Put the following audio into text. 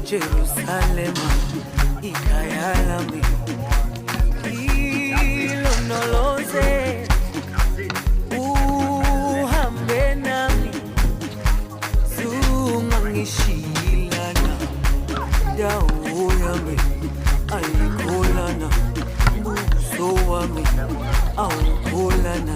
Jerusalema ikhaya lami ilondoloze uhambe nami zungangishilana dawo yami ayikholana ubuso wami awukholana